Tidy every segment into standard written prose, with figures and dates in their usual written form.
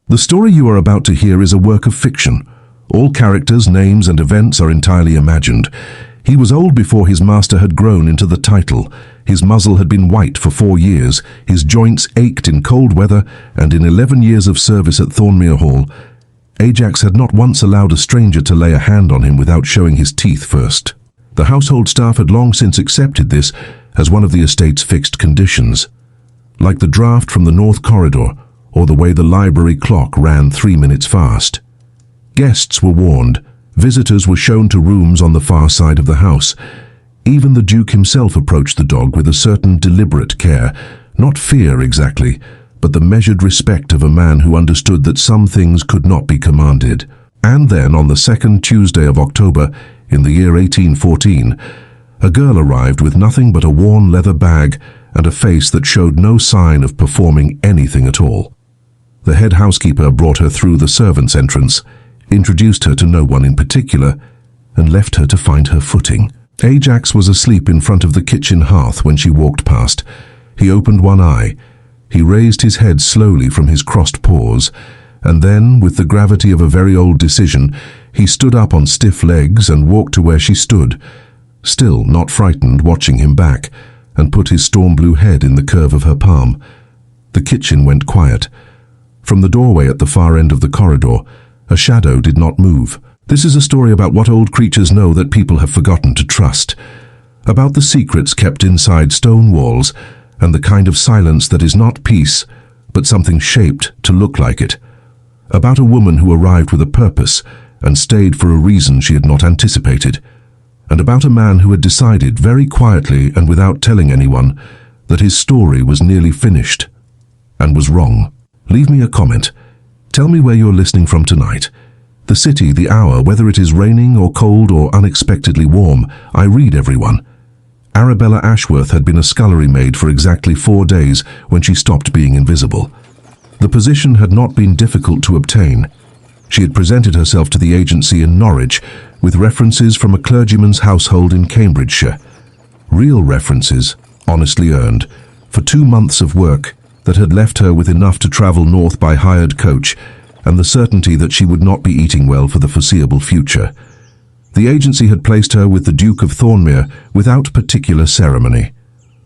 The story you are about to hear is a work of fiction. All characters, names, and events are entirely imagined. He was old before his master had grown into the title. His muzzle had been white for 4 years, his joints ached in cold weather, and in 11 years of service at Thornmir Hall, Ajax had not once allowed a stranger to lay a hand on him without showing his teeth first. The household staff had long since accepted this as one of the estate's fixed conditions, like the draft from the north corridor or the way the library clock ran 3 minutes fast. Guests were warned. Visitors were shown to rooms on the far side of the house. Even the Duke himself approached the dog with a certain deliberate care, not fear exactly, but the measured respect of a man who understood that some things could not be commanded. And then, on the second Tuesday of October, in the year 1814, a girl arrived with nothing but a worn leather bag and a face that showed no sign of performing anything at all. The head housekeeper brought her through the servants' entrance, introduced her to no one in particular, and left her to find her footing. Ajax was asleep in front of the kitchen hearth when she walked past. He opened one eye. He raised his head slowly from his crossed paws, and then, with the gravity of a very old decision, he stood up on stiff legs and walked to where she stood, still not frightened, watching him back, and put his storm blue head in the curve of her palm. The kitchen went quiet. From the doorway at the far end of the corridor, a shadow did not move. This is a story about what old creatures know that people have forgotten to trust, about the secrets kept inside stone walls, and the kind of silence that is not peace, but something shaped to look like it. About a woman who arrived with a purpose and stayed for a reason she had not anticipated. And about a man who had decided very quietly and without telling anyone that his story was nearly finished and was wrong. Leave me a comment. Tell me where you're listening from tonight. The city, the hour, whether it is raining or cold or unexpectedly warm. I read everyone. Arabella Ashworth had been a scullery maid for exactly 4 days when she stopped being invisible. The position had not been difficult to obtain. She had presented herself to the agency in Norwich with references from a clergyman's household in Cambridgeshire. Real references, honestly earned, for 2 months of work that had left her with enough to travel north by hired coach and the certainty that she would not be eating well for the foreseeable future. The agency had placed her with the Duke of Thornmir without particular ceremony.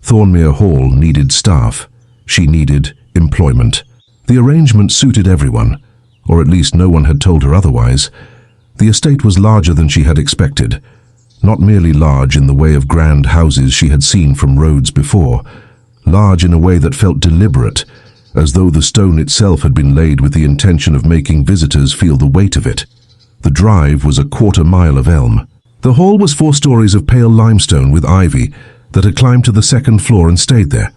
Thornmir Hall needed staff. She needed employment. The arrangement suited everyone, or at least no one had told her otherwise. The estate was larger than she had expected, not merely large in the way of grand houses she had seen from roads before, large in a way that felt deliberate, as though the stone itself had been laid with the intention of making visitors feel the weight of it. The drive was a 1/4 mile of elm. The hall was 4 stories of pale limestone with ivy that had climbed to the 2nd floor and stayed there,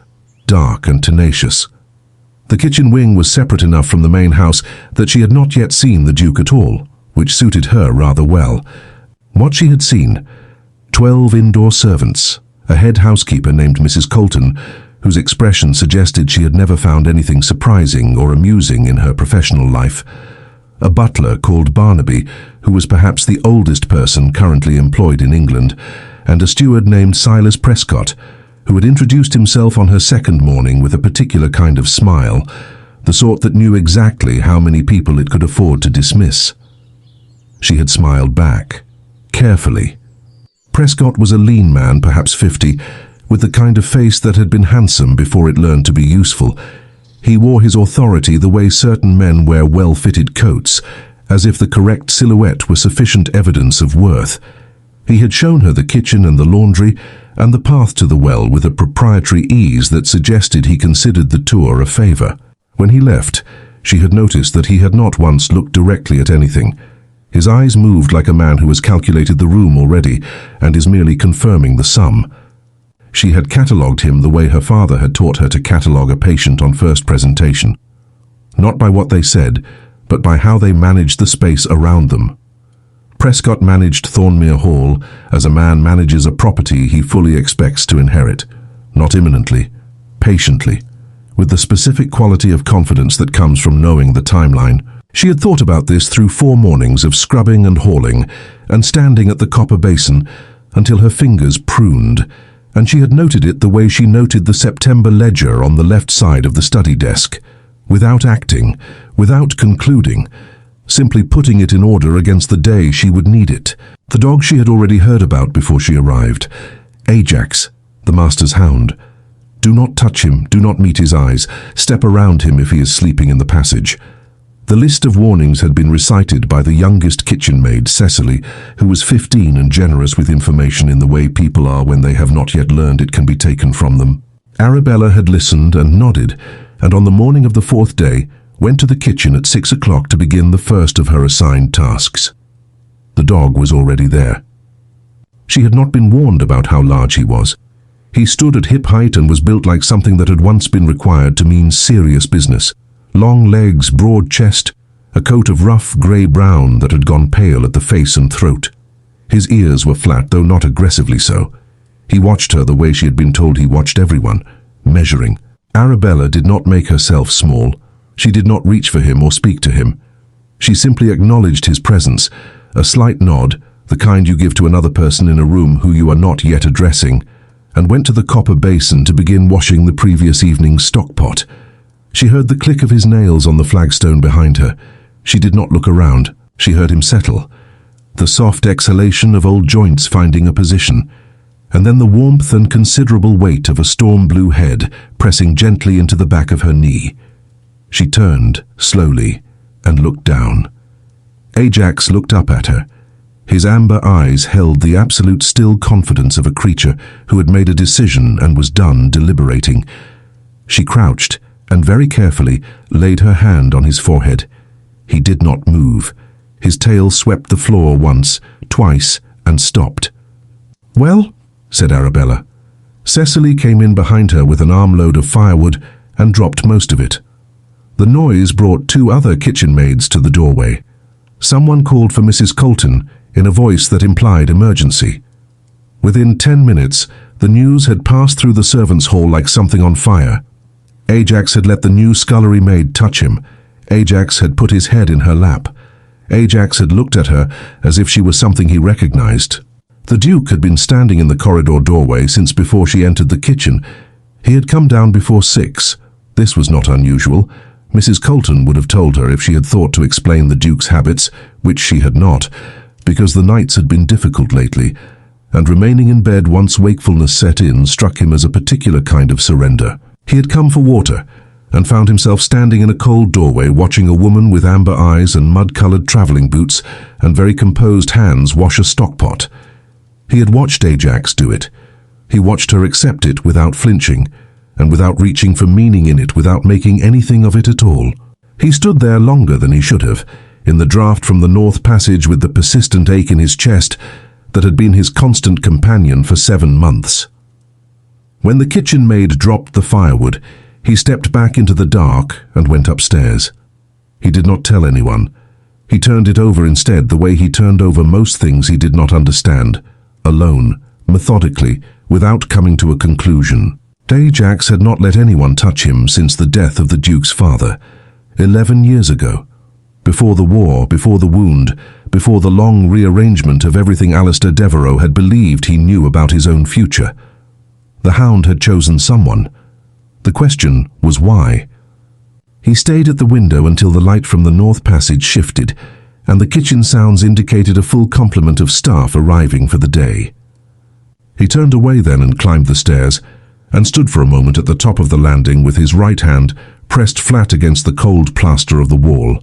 dark and tenacious. The kitchen wing was separate enough from the main house that she had not yet seen the Duke at all, which suited her rather well. What she had seen: 12 indoor servants, a head housekeeper named Mrs. Colton, whose expression suggested she had never found anything surprising or amusing in her professional life, a butler called Barnaby, who was perhaps the oldest person currently employed in England, and a steward named Silas Prescott, who had introduced himself on her 2nd morning with a particular kind of smile, the sort that knew exactly how many people it could afford to dismiss. She had smiled back, carefully. Prescott was a lean man, perhaps 50, with the kind of face that had been handsome before it learned to be useful. He wore his authority the way certain men wear well-fitted coats, as if the correct silhouette were sufficient evidence of worth. He had shown her the kitchen and the laundry, and the path to the well with a proprietary ease that suggested he considered the tour a favor. When he left, she had noticed that he had not once looked directly at anything. His eyes moved like a man who has calculated the room already and is merely confirming the sum. She had catalogued him the way her father had taught her to catalogue a patient on first presentation, not by what they said, but by how they managed the space around them. Prescott managed Thornmir Hall as a man manages a property he fully expects to inherit, not imminently, patiently, with the specific quality of confidence that comes from knowing the timeline. She had thought about this through 4 mornings of scrubbing and hauling and standing at the copper basin until her fingers pruned, and she had noted it the way she noted the September ledger on the left side of the study desk, without acting, without concluding, simply putting it in order against the day she would need it. The dog she had already heard about before she arrived. Ajax, the master's hound. Do not touch him, do not meet his eyes, step around him if he is sleeping in the passage. The list of warnings had been recited by the youngest kitchen maid, Cecily, who was 15 and generous with information in the way people are when they have not yet learned it can be taken from them. Arabella had listened and nodded, and on the morning of the 4th day, went to the kitchen at 6 o'clock to begin the first of her assigned tasks. The dog was already there. She had not been warned about how large he was. He stood at hip height and was built like something that had once been required to mean serious business. Long legs, broad chest, a coat of rough grey-brown that had gone pale at the face and throat. His ears were flat, though not aggressively so. He watched her the way she had been told he watched everyone, measuring. Arabella did not make herself small. She did not reach for him or speak to him. She simply acknowledged his presence, a slight nod, the kind you give to another person in a room who you are not yet addressing, and went to the copper basin to begin washing the previous evening's stockpot. She heard the click of his nails on the flagstone behind her. She did not look around. She heard him settle. The soft exhalation of old joints finding a position, and then the warmth and considerable weight of a storm blue head pressing gently into the back of her knee. She turned, slowly, and looked down. Ajax looked up at her. His amber eyes held the absolute still confidence of a creature who had made a decision and was done deliberating. She crouched, and very carefully laid her hand on his forehead. He did not move. His tail swept the floor once, twice, and stopped. "Well?" said Arabella. Cecily came in behind her with an armload of firewood and dropped most of it. The noise brought 2 other kitchen maids to the doorway. Someone called for Mrs. Colton in a voice that implied emergency. Within 10 minutes, the news had passed through the servants' hall like something on fire. Ajax had let the new scullery maid touch him. Ajax had put his head in her lap. Ajax had looked at her as if she was something he recognized. The Duke had been standing in the corridor doorway since before she entered the kitchen. He had come down before 6. This was not unusual. Mrs. Colton would have told her if she had thought to explain the Duke's habits, which she had not, because the nights had been difficult lately, and remaining in bed once wakefulness set in struck him as a particular kind of surrender. He had come for water, and found himself standing in a cold doorway watching a woman with amber eyes and mud-coloured travelling boots and very composed hands wash a stockpot. He had watched Ajax do it. He watched her accept it without flinching, and without reaching for meaning in it, without making anything of it at all. He stood there longer than he should have, in the draught from the north passage with the persistent ache in his chest that had been his constant companion for 7 months. When the kitchen maid dropped the firewood, he stepped back into the dark and went upstairs. He did not tell anyone. He turned it over instead the way he turned over most things he did not understand, alone, methodically, without coming to a conclusion. Ajax had not let anyone touch him since the death of the Duke's father, 11 years ago. Before the war, before the wound, before the long rearrangement of everything Alistair Devereux had believed he knew about his own future. The Hound had chosen someone. The question was why. He stayed at the window until the light from the north passage shifted, and the kitchen sounds indicated a full complement of staff arriving for the day. He turned away then and climbed the stairs, and stood for a moment at the top of the landing with his right hand pressed flat against the cold plaster of the wall.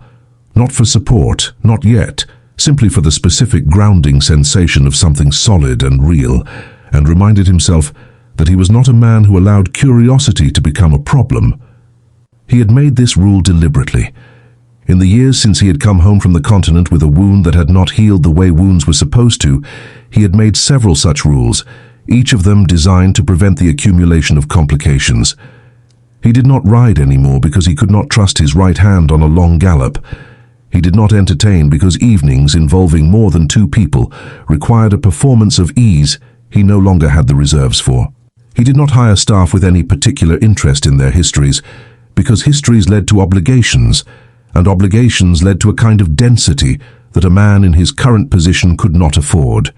Not for support, not yet, simply for the specific grounding sensation of something solid and real, and reminded himself that he was not a man who allowed curiosity to become a problem. He had made this rule deliberately. In the years since he had come home from the continent with a wound that had not healed the way wounds were supposed to, he had made several such rules, each of them designed to prevent the accumulation of complications. He did not ride anymore because he could not trust his right hand on a long gallop. He did not entertain because evenings involving more than 2 people required a performance of ease he no longer had the reserves for. He did not hire staff with any particular interest in their histories, because histories led to obligations, and obligations led to a kind of density that a man in his current position could not afford.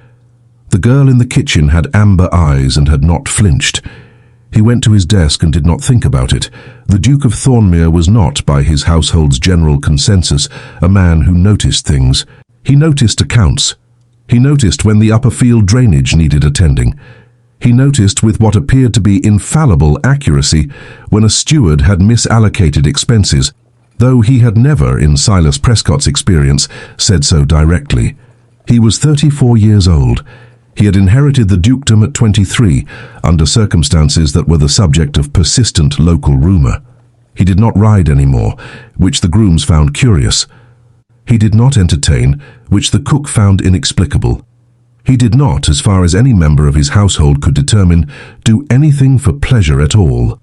The girl in the kitchen had amber eyes and had not flinched. He went to his desk and did not think about it. The Duke of Thornmir was not, by his household's general consensus, a man who noticed things. He noticed accounts. He noticed when the upper field drainage needed attending. He noticed with what appeared to be infallible accuracy when a steward had misallocated expenses, though he had never, in Silas Prescott's experience, said so directly. He was 34 years old. He had inherited the dukedom at 23, under circumstances that were the subject of persistent local rumour. He did not ride anymore, which the grooms found curious. He did not entertain, which the cook found inexplicable. He did not, as far as any member of his household could determine, do anything for pleasure at all.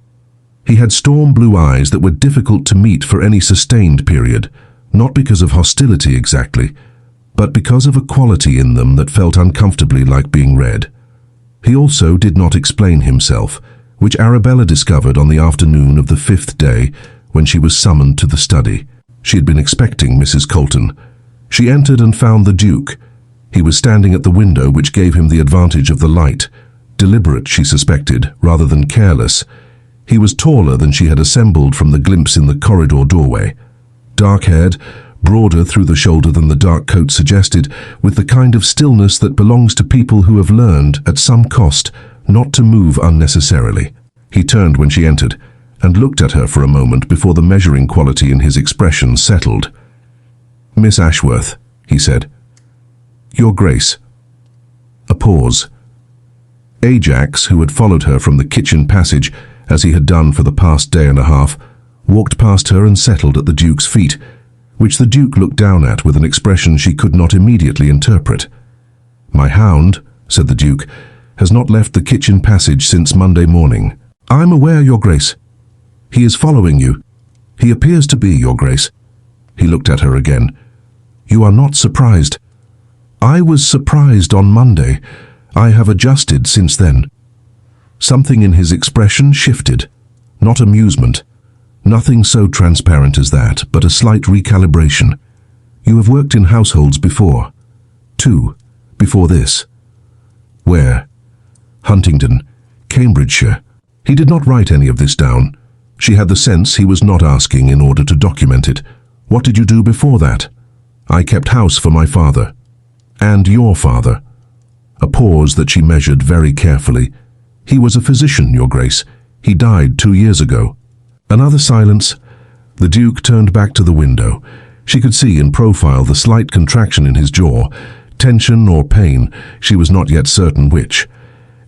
He had storm blue eyes that were difficult to meet for any sustained period, not because of hostility exactly, but because of a quality in them that felt uncomfortably like being read. He also did not explain himself, which Arabella discovered on the afternoon of the 5th day when she was summoned to the study. She had been expecting Mrs. Colton. She entered and found the Duke. He was standing at the window, which gave him the advantage of the light. Deliberate, she suspected, rather than careless. He was taller than she had assembled from the glimpse in the corridor doorway. Dark-haired, broader through the shoulder than the dark coat suggested, with the kind of stillness that belongs to people who have learned, at some cost, not to move unnecessarily. He turned when she entered, and looked at her for a moment before the measuring quality in his expression settled. "Miss Ashworth," he said. "Your Grace." A pause. Ajax, who had followed her from the kitchen passage, as he had done for the past day and a half, walked past her and settled at the Duke's feet, which the Duke looked down at with an expression she could not immediately interpret. "My hound," said the Duke, "has not left the kitchen passage since Monday morning." "I am aware, Your Grace." "He is following you." "He appears to be, Your Grace." He looked at her again. "You are not surprised?" "I was surprised on Monday. I have adjusted since then." Something in his expression shifted. Not amusement. Nothing so transparent as that, but a slight recalibration. "You have worked in households before." "Two. Before this." "Where?" "Huntingdon, Cambridgeshire." He did not write any of this down. She had the sense he was not asking in order to document it. "What did you do before that?" "I kept house for my father." "And your father?" A pause that she measured very carefully. "He was a physician, Your Grace. He died 2 years ago." Another silence. The Duke turned back to the window. She could see in profile the slight contraction in his jaw, tension or pain, she was not yet certain which,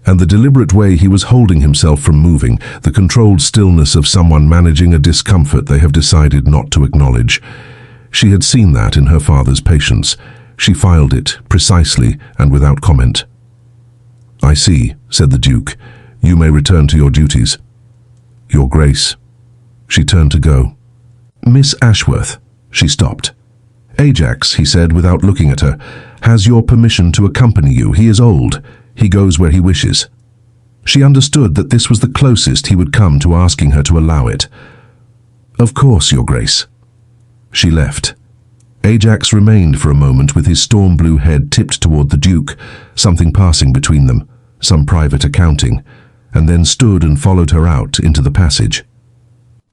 and the deliberate way he was holding himself from moving, the controlled stillness of someone managing a discomfort they have decided not to acknowledge. She had seen that in her father's patients. She filed it, precisely and without comment. "I see," said the Duke. "You may return to your duties." "Your Grace." She turned to go. "Miss Ashworth." She stopped. "Ajax," he said without looking at her, "has your permission to accompany you. He is old. He goes where he wishes." She understood that this was the closest he would come to asking her to allow it. "Of course, Your Grace." She left. Ajax remained for a moment with his storm blue head tipped toward the Duke, something passing between them, some private accounting, and then stood and followed her out into the passage.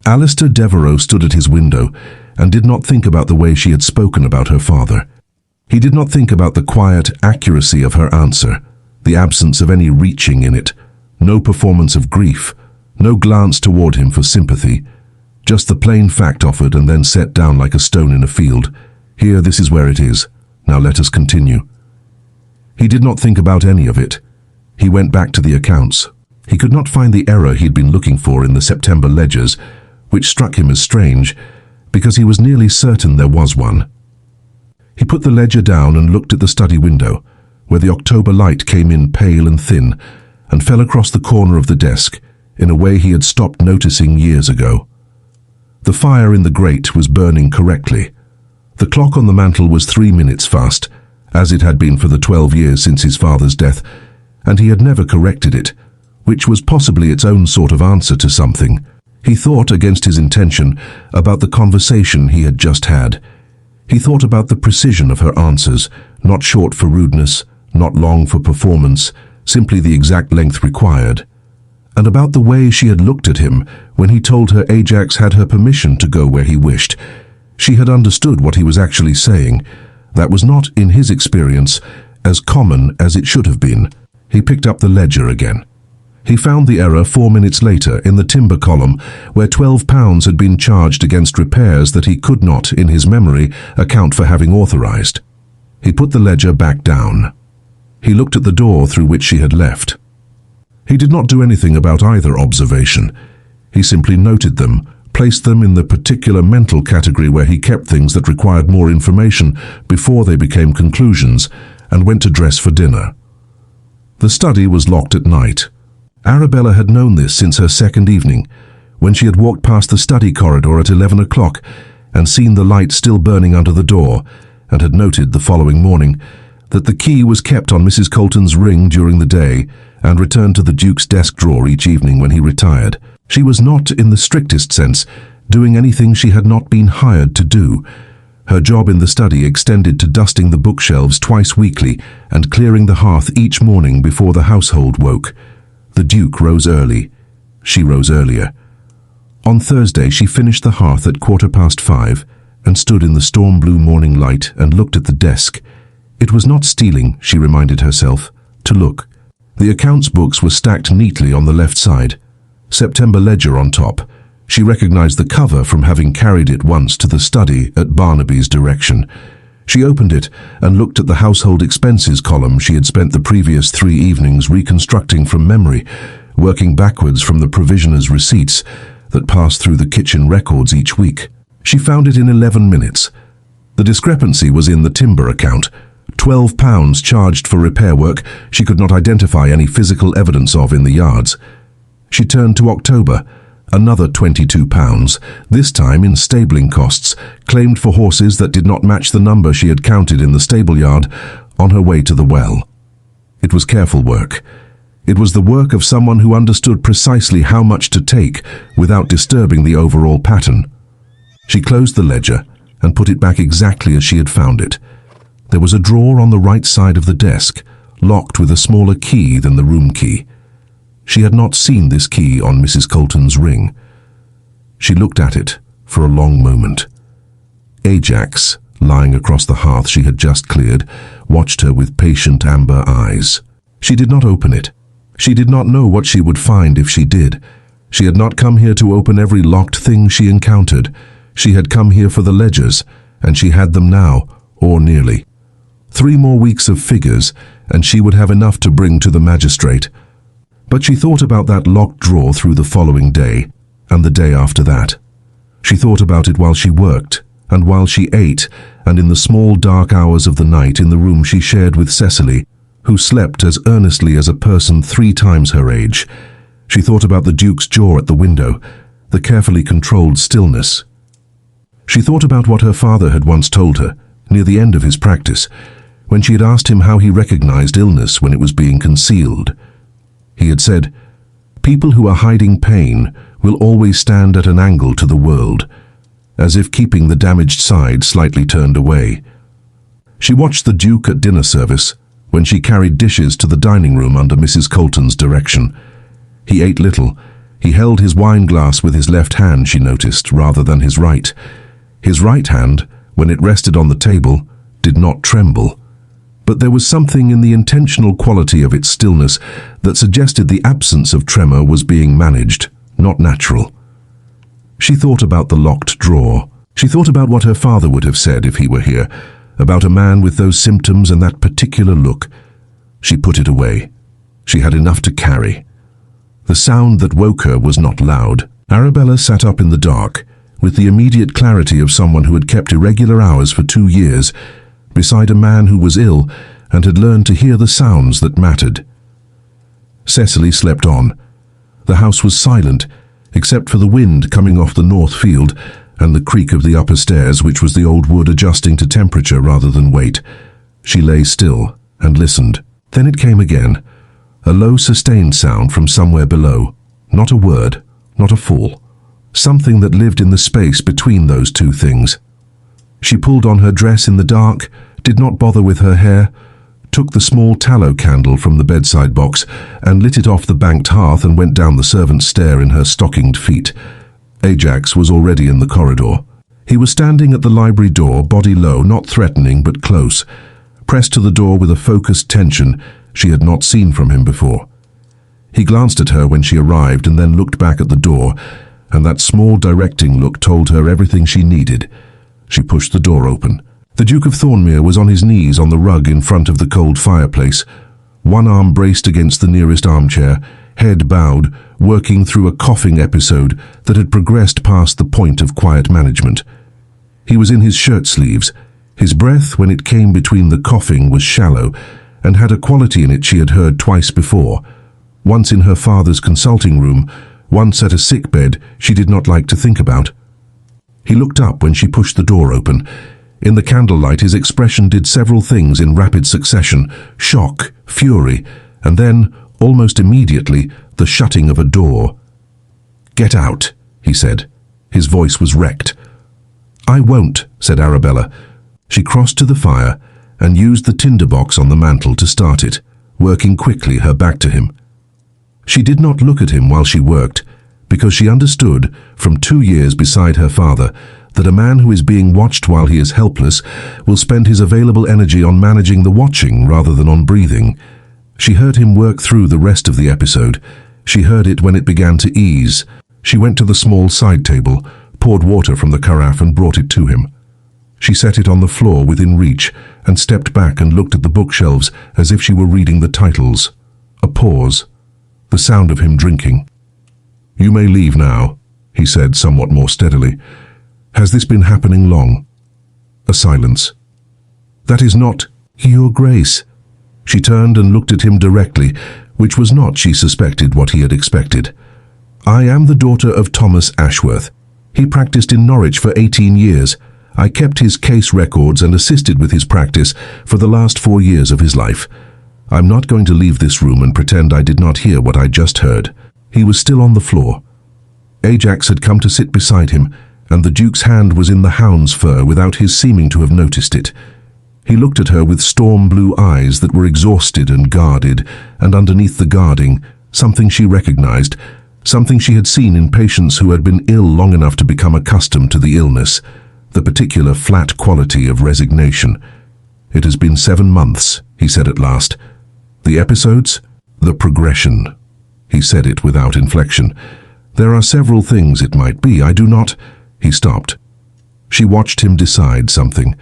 Alistair Devereux stood at his window and did not think about the way she had spoken about her father. He did not think about the quiet accuracy of her answer, the absence of any reaching in it, no performance of grief, no glance toward him for sympathy, just the plain fact offered and then set down like a stone in a field. "Here, this is where it is. Now let us continue." He did not think about any of it. He went back to the accounts. He could not find the error he had been looking for in the September ledgers, which struck him as strange, because he was nearly certain there was one. He put the ledger down and looked at the study window, where the October light came in pale and thin, and fell across the corner of the desk, in a way he had stopped noticing years ago. The fire in the grate was burning correctly. The clock on the mantel was 3 minutes fast, as it had been for the 12 years since his father's death, and he had never corrected it, which was possibly its own sort of answer to something. He thought, against his intention, about the conversation he had just had. He thought about the precision of her answers, not short for rudeness, not long for performance, simply the exact length required. and about the way she had looked at him when he told her Ajax had her permission to go where he wished. She had understood what he was actually saying. That was not, in his experience, as common as it should have been. He picked up the ledger again. He found the error 4 minutes later in the timber column, where £12 had been charged against repairs that he could not, in his memory, account for having authorized. He put the ledger back down. He looked at the door through which she had left. He did not do anything about either observation. He simply noted them, placed them in the particular mental category where he kept things that required more information before they became conclusions, and went to dress for dinner. The study was locked at night. Arabella had known this since her second evening, when she had walked past the study corridor at 11 o'clock and seen the light still burning under the door, and had noted the following morning that the key was kept on Mrs. Colton's ring during the day and returned to the Duke's desk drawer each evening when he retired. She was not, in the strictest sense, doing anything she had not been hired to do. Her job in the study extended to dusting the bookshelves twice weekly and clearing the hearth each morning before the household woke. The Duke rose early. She rose earlier. On Thursday she finished the hearth at 5:15 and stood in the storm-blue morning light and looked at the desk. It was not stealing, she reminded herself, to look. The accounts books were stacked neatly on the left side. September ledger on top. She recognized the cover from having carried it once to the study at Barnaby's direction. She opened it and looked at the household expenses column she had spent the previous 3 evenings reconstructing from memory, working backwards from the provisioner's receipts that passed through the kitchen records each week. She found it in 11 minutes. The discrepancy was in the timber account. £12 charged for repair work she could not identify any physical evidence of in the yards. She turned to October. Another £22, this time in stabling costs, claimed for horses that did not match the number she had counted in the stable yard on her way to the well. It was careful work. It was the work of someone who understood precisely how much to take without disturbing the overall pattern. She closed the ledger and put it back exactly as she had found it. There was a drawer on the right side of the desk, locked with a smaller key than the room key. She had not seen this key on Mrs. Colton's ring. She looked at it for a long moment. Ajax, lying across the hearth she had just cleared, watched her with patient amber eyes. She did not open it. She did not know what she would find if she did. She had not come here to open every locked thing she encountered. She had come here for the ledgers, and she had them now, or nearly. 3 more weeks of figures, and she would have enough to bring to the magistrate. But she thought about that locked drawer through the following day, and the day after that. She thought about it while she worked, and while she ate, and in the small dark hours of the night in the room she shared with Cecily, who slept as earnestly as a person 3 times her age. She thought about the Duke's jaw at the window, the carefully controlled stillness. She thought about what her father had once told her, near the end of his practice, when she had asked him how he recognized illness when it was being concealed. He had said, "People who are hiding pain will always stand at an angle to the world, as if keeping the damaged side slightly turned away." She watched the Duke at dinner service, when she carried dishes to the dining room under Mrs. Colton's direction. He ate little. He held his wine glass with his left hand, she noticed, rather than his right. His right hand, when it rested on the table, did not tremble. But there was something in the intentional quality of its stillness that suggested the absence of tremor was being managed, not natural. She thought about the locked drawer. She thought about what her father would have said if he were here, about a man with those symptoms and that particular look. She put it away. She had enough to carry. The sound that woke her was not loud. Arabella sat up in the dark, with the immediate clarity of someone who had kept irregular hours for 2 years, beside a man who was ill and had learned to hear the sounds that mattered. Cecily slept on. The house was silent, except for the wind coming off the north field and the creak of the upper stairs, which was the old wood adjusting to temperature rather than weight. She lay still and listened. Then it came again, a low sustained sound from somewhere below. Not a word, not a fall. Something that lived in the space between those 2 things. She pulled on her dress in the dark, did not bother with her hair, took the small tallow candle from the bedside box and lit it off the banked hearth and went down the servant's stair in her stockinged feet. Ajax was already in the corridor. He was standing at the library door, body low, not threatening but close, pressed to the door with a focused tension she had not seen from him before. He glanced at her when she arrived and then looked back at the door, and that small directing look told her everything she needed. She pushed the door open. The Duke of Thornmir was on his knees on the rug in front of the cold fireplace, one arm braced against the nearest armchair, head bowed, working through a coughing episode that had progressed past the point of quiet management. He was in his shirt sleeves. His breath, when it came between the coughing, was shallow and had a quality in it she had heard twice before. Once in her father's consulting room, once at a sick bed she did not like to think about. He looked up when she pushed the door open. In the candlelight his expression did several things in rapid succession: shock, fury, and then, almost immediately, the shutting of a door. "Get out," he said. His voice was wrecked. "I won't," said Arabella. She crossed to the fire and used the tinderbox on the mantel to start it, working quickly, her back to him. She did not look at him while she worked, because she understood, from 2 years beside her father, that a man who is being watched while he is helpless will spend his available energy on managing the watching rather than on breathing. She heard him work through the rest of the episode. She heard it when it began to ease. She went to the small side table, poured water from the carafe and brought it to him. She set it on the floor within reach and stepped back and looked at the bookshelves as if she were reading the titles. A pause. The sound of him drinking. "You may leave now," he said somewhat more steadily. "Has this been happening long?" A silence. "That is not, Your Grace." She turned and looked at him directly, which was not, she suspected, what he had expected. "I am the daughter of Thomas Ashworth. He practiced in Norwich for 18 years. I kept his case records and assisted with his practice for the last 4 years of his life. I'm not going to leave this room and pretend I did not hear what I just heard." He was still on the floor. Ajax had come to sit beside him, and the Duke's hand was in the hound's fur without his seeming to have noticed it. He looked at her with storm-blue eyes that were exhausted and guarded, and underneath the guarding, something she recognized, something she had seen in patients who had been ill long enough to become accustomed to the illness, the particular flat quality of resignation. "It has been 7 months," he said at last. "The episodes? The progression." He said it without inflection. "There are several things it might be. I do not—" He stopped. She watched him decide something.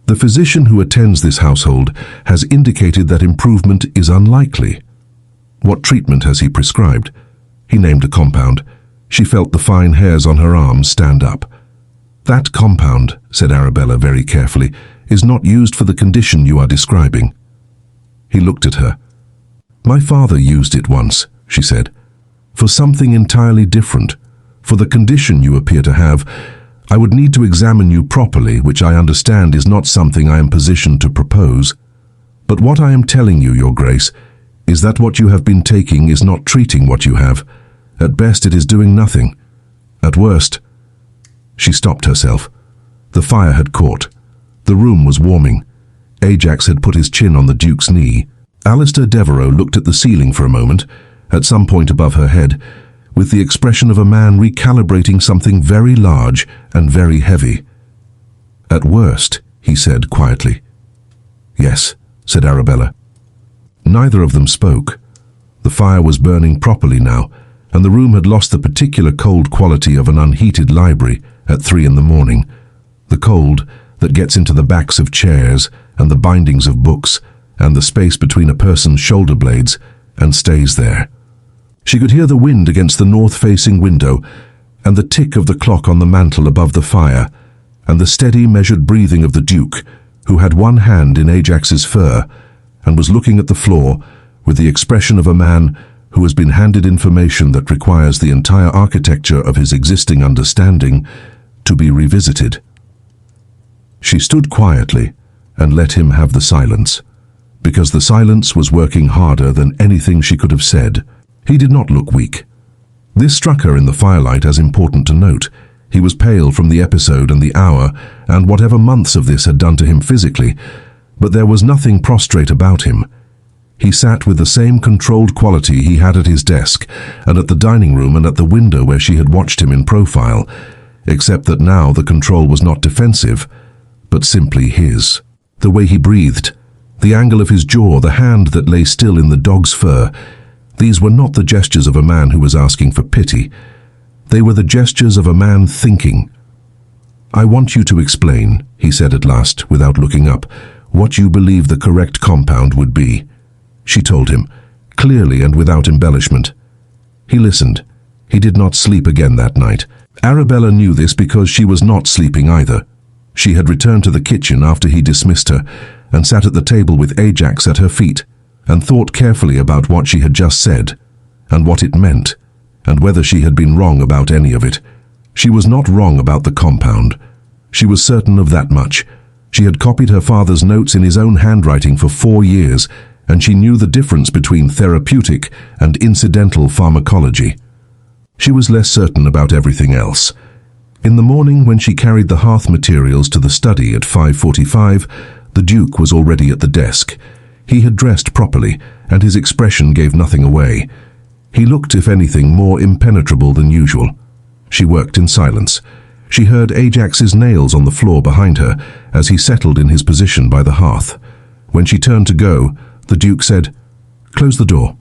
"The physician who attends this household has indicated that improvement is unlikely." "What treatment has he prescribed?" He named a compound. She felt the fine hairs on her arms stand up. "That compound," said Arabella very carefully, "is not used for the condition you are describing." He looked at her. "My father used it once," she said, "for something entirely different. For the condition you appear to have, I would need to examine you properly, which I understand is not something I am positioned to propose. But what I am telling you, Your Grace, is that what you have been taking is not treating what you have. At best it is doing nothing. At worst—" She stopped herself. The fire had caught. The room was warming. Ajax had put his chin on the Duke's knee. Alistair Devereux looked at the ceiling for a moment, at some point above her head, with the expression of a man recalibrating something very large and very heavy. "At worst," he said quietly. "Yes," said Arabella. Neither of them spoke. The fire was burning properly now, and the room had lost the particular cold quality of an unheated library at 3 in the morning. The cold that gets into the backs of chairs and the bindings of books and the space between a person's shoulder blades and stays there. She could hear the wind against the north-facing window and the tick of the clock on the mantel above the fire and the steady, measured breathing of the Duke, who had one hand in Ajax's fur and was looking at the floor with the expression of a man who has been handed information that requires the entire architecture of his existing understanding to be revisited. She stood quietly and let him have the silence, because the silence was working harder than anything she could have said. He did not look weak. This struck her in the firelight as important to note. He was pale from the episode and the hour, and whatever months of this had done to him physically, But there was nothing prostrate about him. He sat with the same controlled quality he had at his desk, and at the dining room and at the window where she had watched him in profile, except that now the control was not defensive, but simply his. The way he breathed, the angle of his jaw, the hand that lay still in the dog's fur, these were not the gestures of a man who was asking for pity. They were the gestures of a man thinking. "I want you to explain," he said at last, without looking up, "what you believe the correct compound would be." She told him, clearly and without embellishment. He listened. He did not sleep again that night. Arabella knew this because she was not sleeping either. She had returned to the kitchen after he dismissed her, and sat at the table with Ajax at her feet, and thought carefully about what she had just said, and what it meant, and whether she had been wrong about any of it. She was not wrong about the compound. She was certain of that much. She had copied her father's notes in his own handwriting for 4 years, and she knew the difference between therapeutic and incidental pharmacology. She was less certain about everything else. In the morning, when she carried the hearth materials to the study at 5:45, the Duke was already at the desk. He had dressed properly, and his expression gave nothing away. He looked, if anything, more impenetrable than usual. She worked in silence. She heard Ajax's nails on the floor behind her as he settled in his position by the hearth. When she turned to go, the Duke said, "Close the door."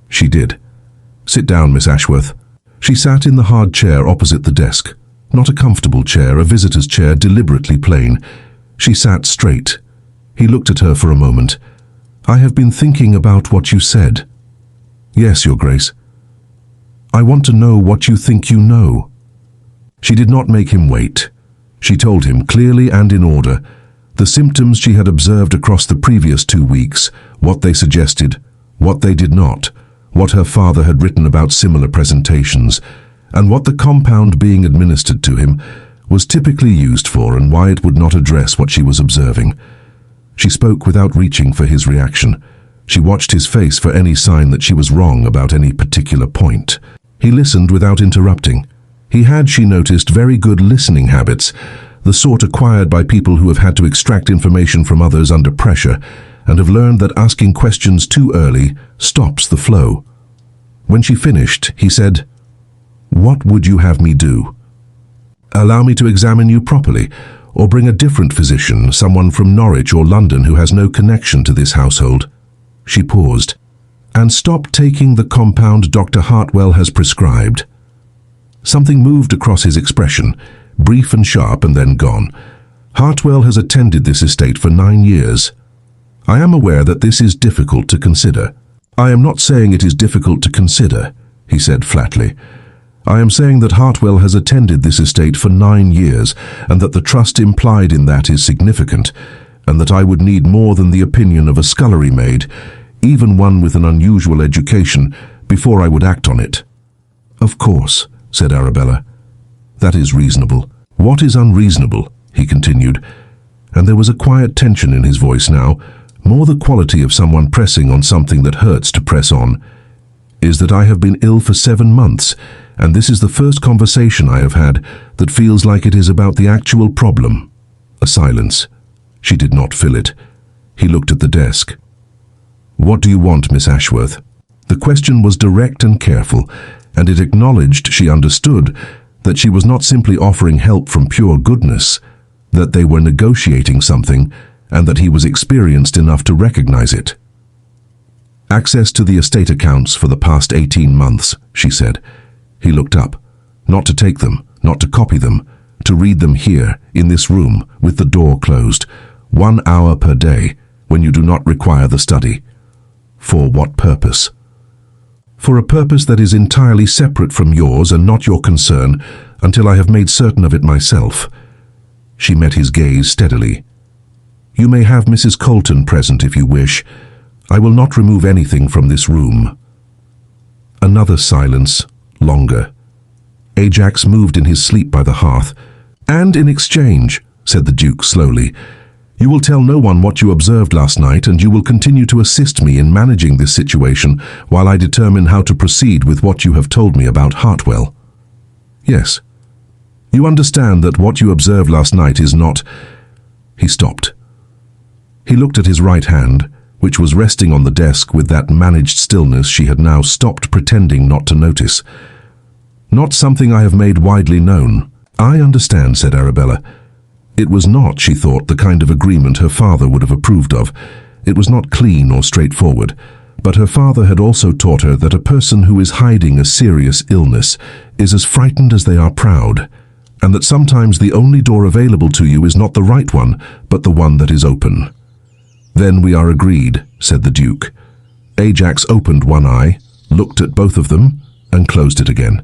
She did. "Sit down, Miss Ashworth." She sat in the hard chair opposite the desk. Not a comfortable chair, a visitor's chair, deliberately plain. She sat straight. He looked at her for a moment. "I have been thinking about what you said." "Yes, Your Grace." "I want to know what you think you know." She did not make him wait. She told him clearly and in order the symptoms she had observed across the previous 2 weeks, what they suggested, what they did not, what her father had written about similar presentations, and what the compound being administered to him was typically used for, and why it would not address what she was observing. She spoke without reaching for his reaction. She watched his face for any sign that she was wrong about any particular point. He listened without interrupting. He had, she noticed, very good listening habits, the sort acquired by people who have had to extract information from others under pressure, and have learned that asking questions too early stops the flow. When she finished, he said, "What would you have me do? Allow me to examine you properly, or bring a different physician, someone from Norwich or London who has no connection to this household?" She paused. "And stop taking the compound Dr. Hartwell has prescribed?" Something moved across his expression, brief and sharp and then gone. "Hartwell has attended this estate for 9 years. I am aware that this is difficult to consider." "I am not saying it is difficult to consider," he said flatly. "I am saying that Hartwell has attended this estate for 9 years, and that the trust implied in that is significant, and that I would need more than the opinion of a scullery maid, even one with an unusual education, before I would act on it." "Of course," said Arabella. "That is reasonable." "What is unreasonable?" he continued, and there was a quiet tension in his voice now, more the quality of someone pressing on something that hurts to press on, "is that I have been ill for 7 months, and this is the first conversation I have had that feels like it is about the actual problem." A silence. She did not fill it. He looked at the desk. "What do you want, Miss Ashworth?" The question was direct and careful, and it acknowledged, she understood, that she was not simply offering help from pure goodness, that they were negotiating something, and that he was experienced enough to recognize it. "Access to the estate accounts for the past 18 months, she said. He looked up. "Not to take them, not to copy them, to read them here, in this room, with the door closed. 1 hour per day, when you do not require the study." "For what purpose?" "For a purpose that is entirely separate from yours and not your concern, until I have made certain of it myself." She met his gaze steadily. "You may have Mrs. Colton present if you wish. I will not remove anything from this room." Another silence, longer. Ajax moved in his sleep by the hearth. "And in exchange," said the Duke slowly, "you will tell no one what you observed last night, and you will continue to assist me in managing this situation while I determine how to proceed with what you have told me about Hartwell." "Yes. You understand that what you observed last night is not—" He stopped. He looked at his right hand, which was resting on the desk with that managed stillness she had now stopped pretending not to notice. "Not something I have made widely known." "I understand," said Arabella. It was not, she thought, the kind of agreement her father would have approved of. It was not clean or straightforward. But her father had also taught her that a person who is hiding a serious illness is as frightened as they are proud, and that sometimes the only door available to you is not the right one, but the one that is open. "Then we are agreed," said the Duke. Ajax opened one eye, looked at both of them, and closed it again.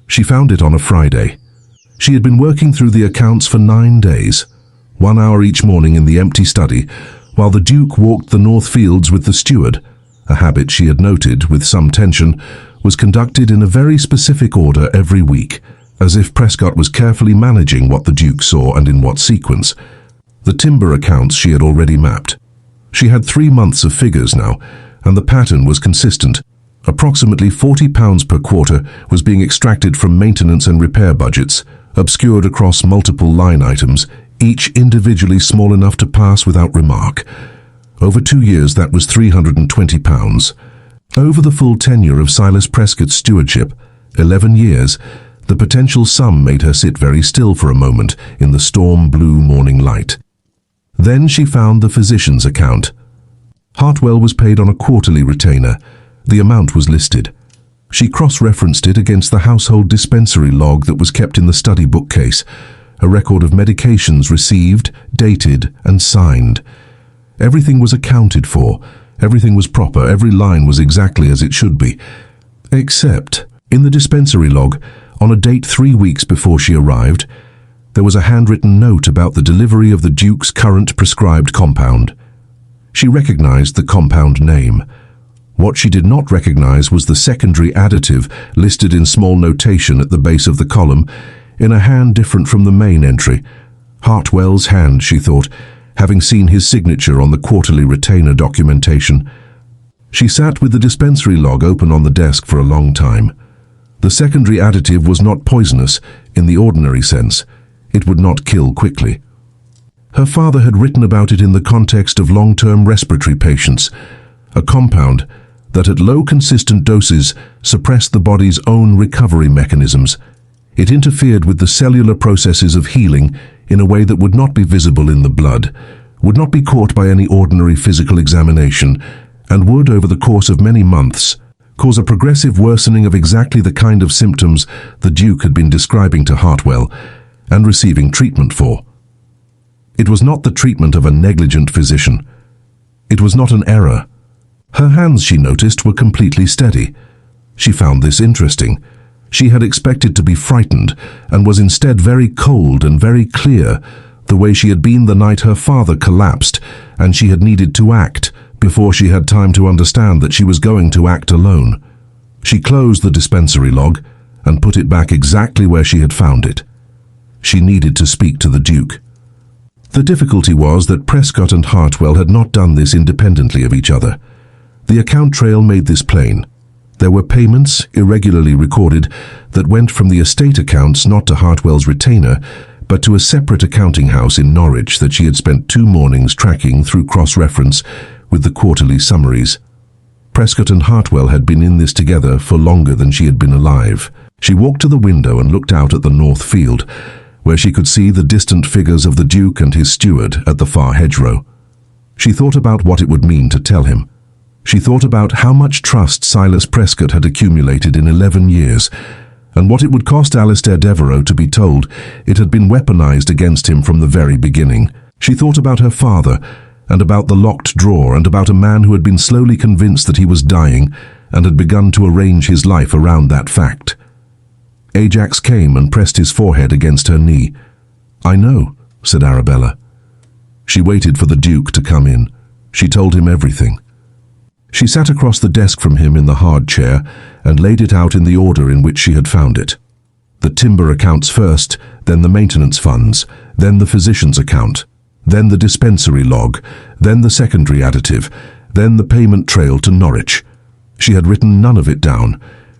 She found it on a Friday. She had been working through the accounts for 9 days, 1 hour each morning in the empty study, while the Duke walked the North Fields with the steward. A habit she had noted, with some tension, was conducted in a very specific order every week, as if Prescott was carefully managing what the Duke saw and in what sequence. The timber accounts she had already mapped. She had 3 months of figures now, and the pattern was consistent. Approximately £40 per quarter was being extracted from maintenance and repair budgets, obscured across multiple line items, each individually small enough to pass without remark. Over 2 years, that was £320. Over the full tenure of Silas Prescott's stewardship, 11 years, the potential sum made her sit very still for a moment in the storm-blue morning light. Then she found the physician's account. Hartwell was paid on a quarterly retainer. The amount was listed. She cross-referenced it against the household dispensary log that was kept in the study bookcase, a record of medications received, dated, and signed. Everything was accounted for. Everything was proper. Every line was exactly as it should be. Except, in the dispensary log, on a date 3 weeks before she arrived, there was a handwritten note about the delivery of the Duke's current prescribed compound. She recognized the compound name. What she did not recognize was the secondary additive listed in small notation at the base of the column, in a hand different from the main entry. Hartwell's hand, she thought, having seen his signature on the quarterly retainer documentation. She sat with the dispensary log open on the desk for a long time. The secondary additive was not poisonous in the ordinary sense. It would not kill quickly. Her father had written about it in the context of long-term respiratory patients, a compound that at low consistent doses suppressed the body's own recovery mechanisms. It interfered with the cellular processes of healing in a way that would not be visible in the blood, would not be caught by any ordinary physical examination, and would, over the course of many months, cause a progressive worsening of exactly the kind of symptoms the Duke had been describing to Hartwell and receiving treatment for. It was not the treatment of a negligent physician. It was not an error. Her hands, she noticed, were completely steady. She found this interesting. She had expected to be frightened, and was instead very cold and very clear, the way she had been the night her father collapsed, and she had needed to act before she had time to understand that she was going to act alone. She closed the dispensary log and put it back exactly where she had found it. She needed to speak to the Duke. The difficulty was that Prescott and Hartwell had not done this independently of each other. The account trail made this plain. There were payments, irregularly recorded, that went from the estate accounts not to Hartwell's retainer, but to a separate accounting house in Norwich that she had spent 2 mornings tracking through cross-reference with the quarterly summaries. Prescott and Hartwell had been in this together for longer than she had been alive. She walked to the window and looked out at the north field, where she could see the distant figures of the Duke and his steward at the far hedgerow. She thought about what it would mean to tell him. She thought about how much trust Silas Prescott had accumulated in 11 years, and what it would cost Alistair Devereux to be told it had been weaponized against him from the very beginning. She thought about her father, and about the locked drawer, and about a man who had been slowly convinced that he was dying, and had begun to arrange his life around that fact. Ajax came and pressed his forehead against her knee. "I know," said Arabella. She waited for the Duke to come in. She told him everything. She sat across the desk from him in the hard chair and laid it out in the order in which she had found it. The timber accounts first, then the maintenance funds, then the physician's account, then the dispensary log, then the secondary additive, then the payment trail to Norwich. She had written none of it down.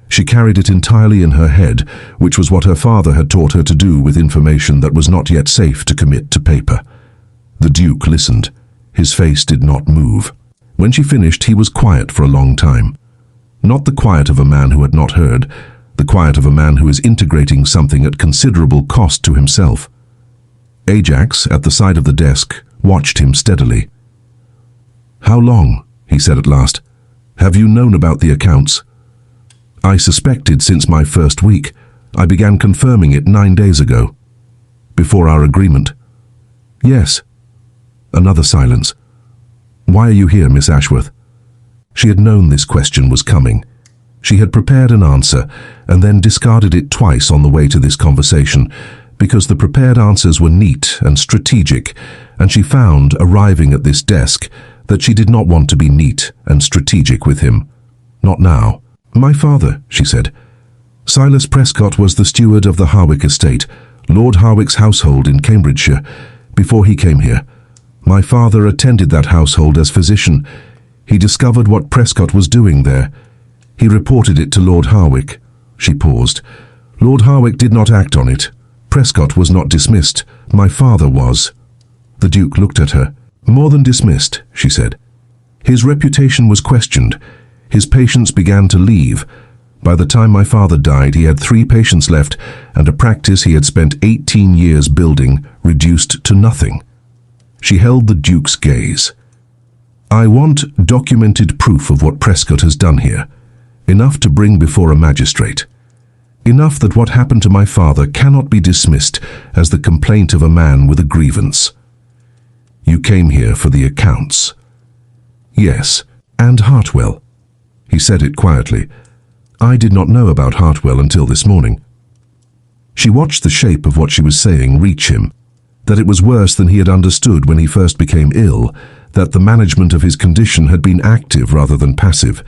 She carried it entirely in her head, which was what her father had taught her to do with information that was not yet safe to commit to paper. The Duke listened. His face did not move. When she finished, he was quiet for a long time. Not the quiet of a man who had not heard, the quiet of a man who is integrating something at considerable cost to himself. Ajax, at the side of the desk, watched him steadily. "How long?" he said at last. "Have you known about the accounts?" "I suspected since my first week. I began confirming it 9 days ago." "Before our agreement?" "Yes." Another silence. "Why are you here, Miss Ashworth?" She had known this question was coming. She had prepared an answer and then discarded it twice on the way to this conversation, because the prepared answers were neat and strategic, and she found, arriving at this desk, that she did not want to be neat and strategic with him. Not now. "My father," she said. "Silas Prescott was the steward of the Harwick estate, Lord Harwick's household in Cambridgeshire, before he came here. My father attended that household as physician. He discovered what Prescott was doing there. He reported it to Lord Harwick." She paused. "Lord Harwick did not act on it. Prescott was not dismissed. My father was." The Duke looked at her. "More than dismissed," she said. "His reputation was questioned. His patients began to leave. By the time my father died, he had 3 patients left, and a practice he had spent 18 years building reduced to nothing." She held the Duke's gaze. "I want documented proof of what Prescott has done here. Enough to bring before a magistrate. Enough that what happened to my father cannot be dismissed as the complaint of a man with a grievance." "You came here for the accounts." "Yes, and Hartwell." He said it quietly. "I did not know about Hartwell until this morning." She watched the shape of what she was saying reach him, that it was worse than he had understood when he first became ill, that the management of his condition had been active rather than passive,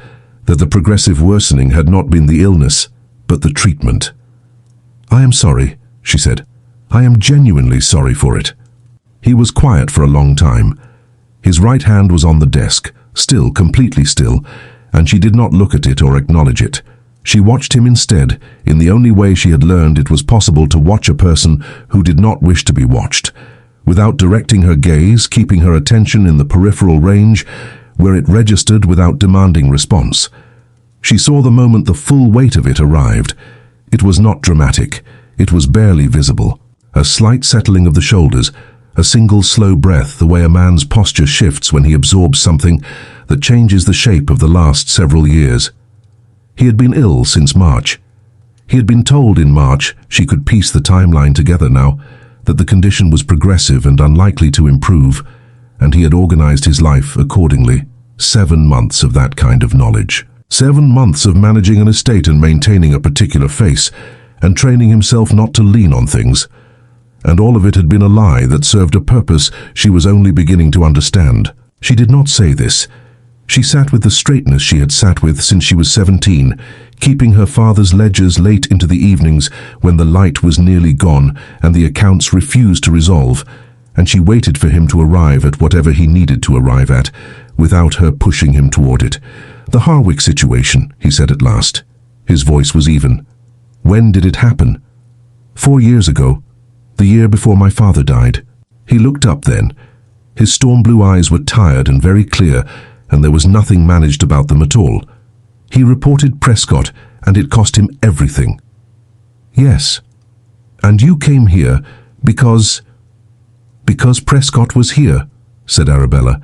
that the progressive worsening had not been the illness, but the treatment. "I am sorry," she said. "I am genuinely sorry for it." He was quiet for a long time. His right hand was on the desk, still, completely still, and she did not look at it or acknowledge it. She watched him instead, in the only way she had learned it was possible to watch a person who did not wish to be watched, without directing her gaze, keeping her attention in the peripheral range, where it registered without demanding response. She saw the moment the full weight of it arrived. It was not dramatic. It was barely visible. A slight settling of the shoulders, a single slow breath, the way a man's posture shifts when he absorbs something that changes the shape of the last several years. He had been ill since March. He had been told in March, she could piece the timeline together now, that the condition was progressive and unlikely to improve, and he had organized his life accordingly. 7 months of that kind of knowledge. 7 months of managing an estate and maintaining a particular face, and training himself not to lean on things. And all of it had been a lie that served a purpose she was only beginning to understand. She did not say this. She sat with the straightness she had sat with since she was 17, keeping her father's ledgers late into the evenings when the light was nearly gone and the accounts refused to resolve, and she waited for him to arrive at whatever he needed to arrive at, without her pushing him toward it. "The Harwick situation," he said at last. His voice was even. "When did it happen?" 4 years ago, the year before my father died." He looked up then. His storm blue eyes were tired and very clear, and there was nothing managed about them at all. "He reported Prescott, and it cost him everything." "Yes. And you came here because Prescott was here," said Arabella,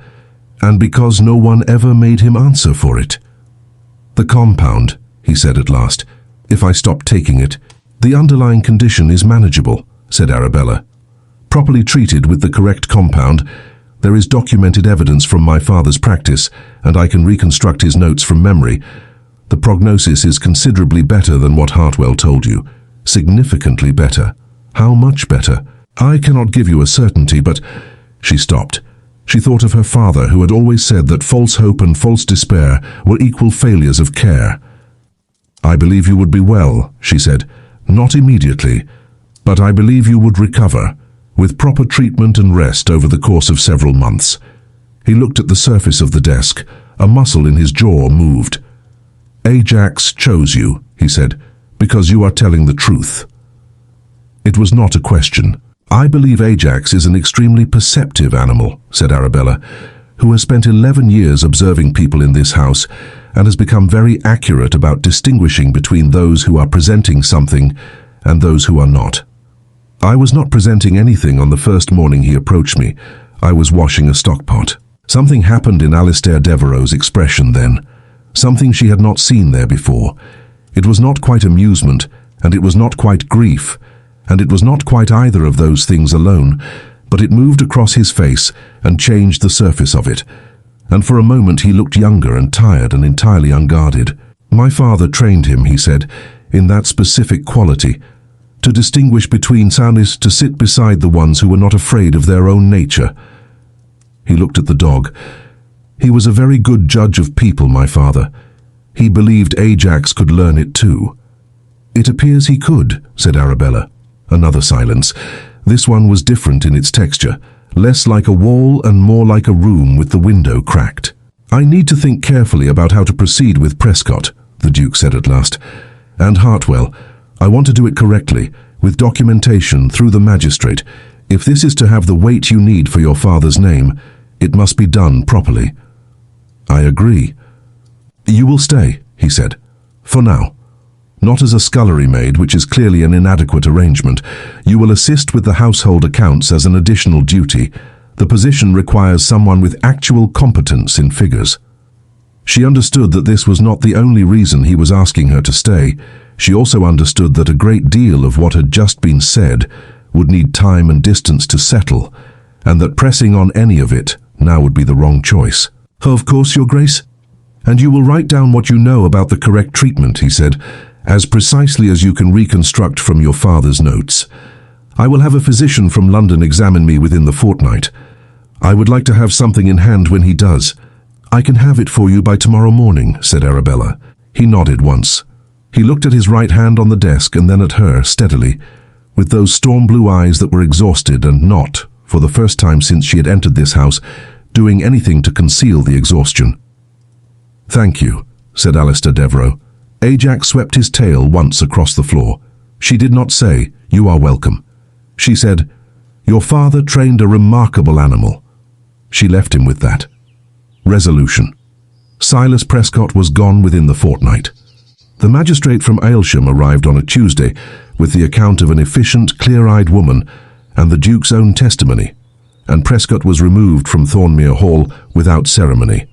"and because no one ever made him answer for it." "The compound," he said at last. "If I stop taking it, the underlying condition is manageable," said Arabella. "Properly treated with the correct compound, there is documented evidence from my father's practice, and I can reconstruct his notes from memory. The prognosis is considerably better than what Hartwell told you. Significantly better. How much better? I cannot give you a certainty, but—" She stopped. She thought of her father, who had always said that false hope and false despair were equal failures of care. "I believe you would be well," she said. "Not immediately, but I believe you would recover, with proper treatment and rest over the course of several months." He looked at the surface of the desk. A muscle in his jaw moved. "Ajax chose you," he said, "because you are telling the truth." It was not a question. "I believe Ajax is an extremely perceptive animal," said Arabella, who has spent 11 years observing people in this house and has become very accurate about distinguishing between those who are presenting something and those who are not. I was not presenting anything on the first morning he approached me. I was washing a stockpot. Something happened in Alistair Devereux's expression then, something she had not seen there before. It was not quite amusement, and it was not quite grief, and it was not quite either of those things alone, but it moved across his face and changed the surface of it. And for a moment he looked younger and tired and entirely unguarded. My father trained him, he said, in that specific quality, to distinguish between soundness, to sit beside the ones who were not afraid of their own nature. He looked at the dog. He was a very good judge of people, my father. He believed Ajax could learn it too. It appears he could, said Arabella. Another silence. This one was different in its texture, less like a wall and more like a room with the window cracked. I need to think carefully about how to proceed with Prescott, the Duke said at last. And Hartwell, I want to do it correctly, with documentation through the magistrate. If this is to have the weight you need for your father's name, it must be done properly. I agree. You will stay, he said, for now. Not as a scullery maid, which is clearly an inadequate arrangement. You will assist with the household accounts as an additional duty. The position requires someone with actual competence in figures. She understood that this was not the only reason he was asking her to stay. She also understood that a great deal of what had just been said would need time and distance to settle, and that pressing on any of it now would be the wrong choice. Of course, Your Grace. And you will write down what you know about the correct treatment, he said, as precisely as you can reconstruct from your father's notes. I will have a physician from London examine me within the fortnight. I would like to have something in hand when he does. I can have it for you by tomorrow morning, said Arabella. He nodded once. He looked at his right hand on the desk and then at her, steadily, with those storm blue eyes that were exhausted and not, for the first time since she had entered this house, doing anything to conceal the exhaustion. Thank you, said Alistair Devereux. Ajax swept his tail once across the floor. She did not say, you are welcome. She said, your father trained a remarkable animal. She left him with that. Resolution. Silas Prescott was gone within the fortnight. The magistrate from Aylsham arrived on a Tuesday with the account of an efficient, clear-eyed woman and the Duke's own testimony, and Prescott was removed from Thornmir Hall without ceremony.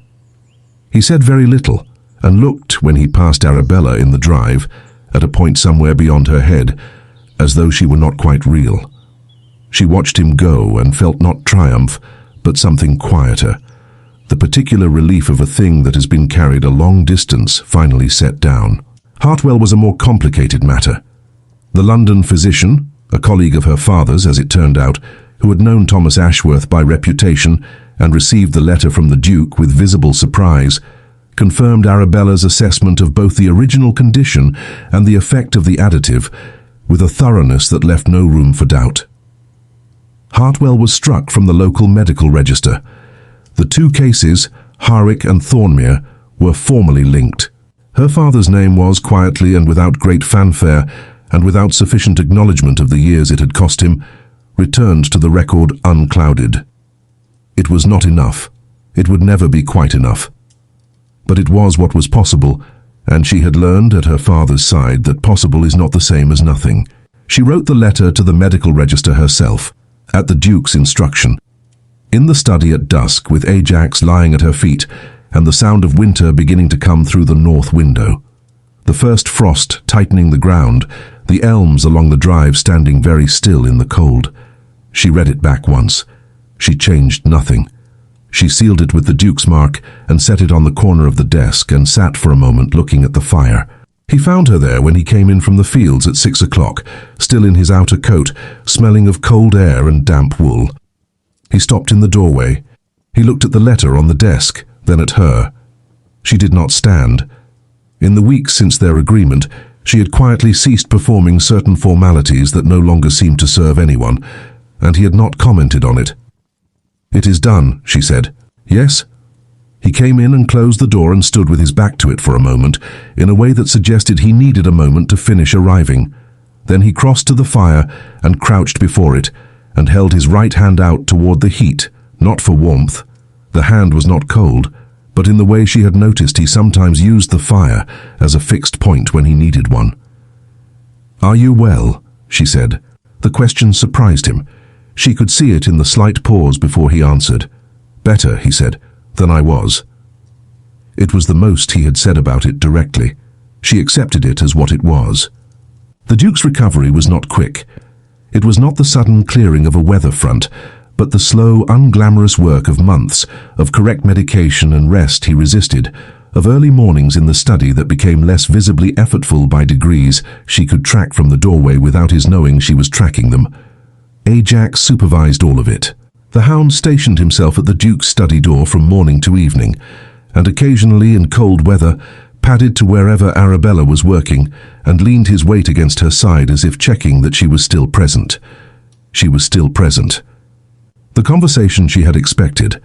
He said very little, and looked, when he passed Arabella in the drive, at a point somewhere beyond her head, as though she were not quite real. She watched him go and felt not triumph, but something quieter, the particular relief of a thing that has been carried a long distance finally set down. Hartwell was a more complicated matter. The London physician, a colleague of her father's as it turned out, who had known Thomas Ashworth by reputation and received the letter from the Duke with visible surprise, confirmed Arabella's assessment of both the original condition and the effect of the additive with a thoroughness that left no room for doubt. Hartwell was struck from the local medical register. The two cases, Harwick and Thornmir, were formally linked. Her father's name was, quietly and without great fanfare, and without sufficient acknowledgement of the years it had cost him, returned to the record unclouded. It was not enough. It would never be quite enough. But it was what was possible, and she had learned at her father's side that possible is not the same as nothing. She wrote the letter to the medical register herself, at the Duke's instruction. In the study at dusk, with Ajax lying at her feet, and the sound of winter beginning to come through the north window, the first frost tightening the ground, the elms along the drive standing very still in the cold. She read it back once. She changed nothing. She sealed it with the Duke's mark and set it on the corner of the desk and sat for a moment looking at the fire. He found her there when he came in from the fields at 6 o'clock, still in his outer coat, smelling of cold air and damp wool. He stopped in the doorway. He looked at the letter on the desk, then at her. She did not stand. In the weeks since their agreement, she had quietly ceased performing certain formalities that no longer seemed to serve anyone, and he had not commented on it. It is done, she said. Yes? He came in and closed the door and stood with his back to it for a moment, in a way that suggested he needed a moment to finish arriving. Then he crossed to the fire and crouched before it, and held his right hand out toward the heat, not for warmth, The hand was not cold, but in the way she had noticed he sometimes used the fire as a fixed point when he needed one. "Are you well?" she said. The question surprised him. She could see it in the slight pause before he answered. "Better," he said, "than I was." It was the most he had said about it directly. She accepted it as what it was. The Duke's recovery was not quick. It was not the sudden clearing of a weather front, but the slow, unglamorous work of months, of correct medication and rest he resisted, of early mornings in the study that became less visibly effortful by degrees she could track from the doorway without his knowing she was tracking them. Ajax supervised all of it. The Hound stationed himself at the Duke's study door from morning to evening, and occasionally in cold weather padded to wherever Arabella was working and leaned his weight against her side as if checking that she was still present. She was still present. The conversation she had expected,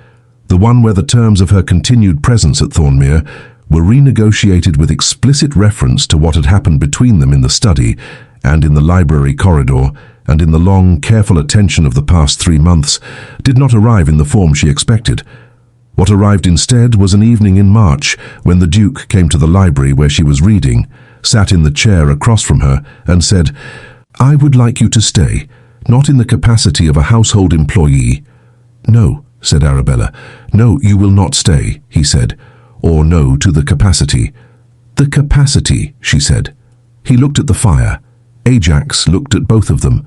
the one where the terms of her continued presence at Thornmir were renegotiated with explicit reference to what had happened between them in the study and in the library corridor and in the long, careful attention of the past 3 months, did not arrive in the form she expected. What arrived instead was an evening in March when the Duke came to the library where she was reading, sat in the chair across from her, and said, "I would like you to stay, not in the capacity of a household employee." "No," said Arabella. "No, you will not stay," he said, or no to the capacity. "The capacity," she said. He looked at the fire. Ajax looked at both of them.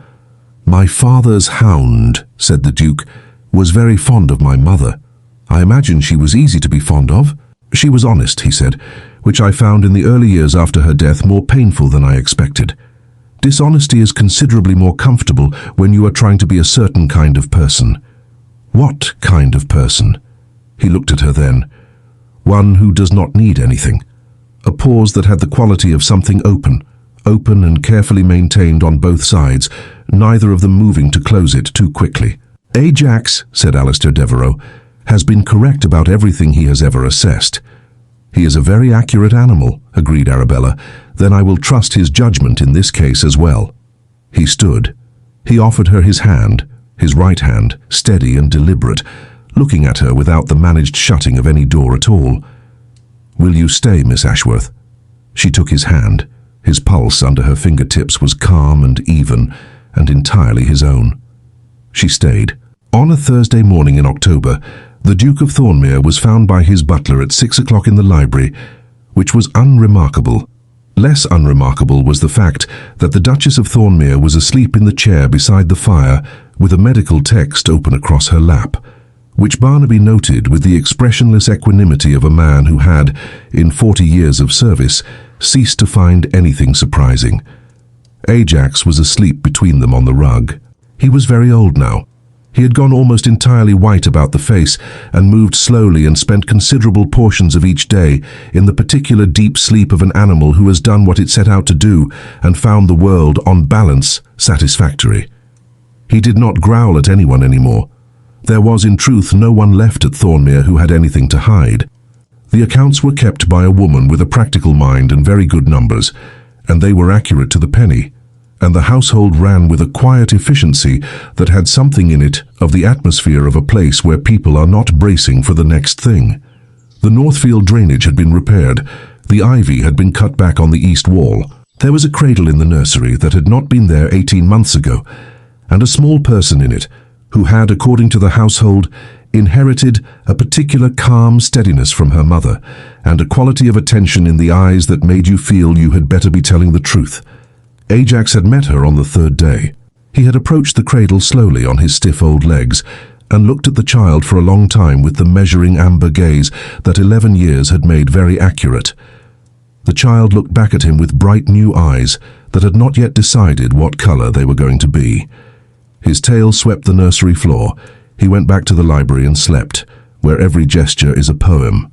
"My father's hound," said the Duke, "was very fond of my mother. I imagine she was easy to be fond of. She was honest," he said, "which I found in the early years after her death more painful than I expected. Dishonesty is considerably more comfortable when you are trying to be a certain kind of person." "What kind of person?" He looked at her then. "One who does not need anything." A pause that had the quality of something open and carefully maintained on both sides, neither of them moving to close it too quickly. "Ajax," said Alistair Devereux, "has been correct about everything he has ever assessed." "He is a very accurate animal," agreed Arabella. "Then I will trust his judgment in this case as well." He stood. He offered her his hand, his right hand, steady and deliberate, looking at her without the managed shutting of any door at all. "Will you stay, Miss Ashworth?" She took his hand. His pulse under her fingertips was calm and even, and entirely his own. She stayed. On a Thursday morning in October, the Duke of Thornmir was found by his butler at 6 o'clock in the library, which was unremarkable. Less unremarkable was the fact that the Duchess of Thornmir was asleep in the chair beside the fire with a medical text open across her lap, which Barnaby noted with the expressionless equanimity of a man who had, in 40 years of service, ceased to find anything surprising. Ajax was asleep between them on the rug. He was very old now. He had gone almost entirely white about the face and moved slowly and spent considerable portions of each day in the particular deep sleep of an animal who has done what it set out to do and found the world, on balance, satisfactory. He did not growl at anyone anymore. There was, in truth, no one left at Thornmir who had anything to hide. The accounts were kept by a woman with a practical mind and very good numbers, and they were accurate to the penny, and the household ran with a quiet efficiency that had something in it of the atmosphere of a place where people are not bracing for the next thing. The Northfield drainage had been repaired. The ivy had been cut back on the east wall. There was a cradle in the nursery that had not been there 18 months ago, and a small person in it who had, according to the household, inherited a particular calm steadiness from her mother and a quality of attention in the eyes that made you feel you had better be telling the truth. Ajax had met her on the 3rd day. He had approached the cradle slowly on his stiff old legs and looked at the child for a long time with the measuring amber gaze that 11 years had made very accurate. The child looked back at him with bright new eyes that had not yet decided what color they were going to be. His tail swept the nursery floor. He went back to the library and slept, where every gesture is a poem.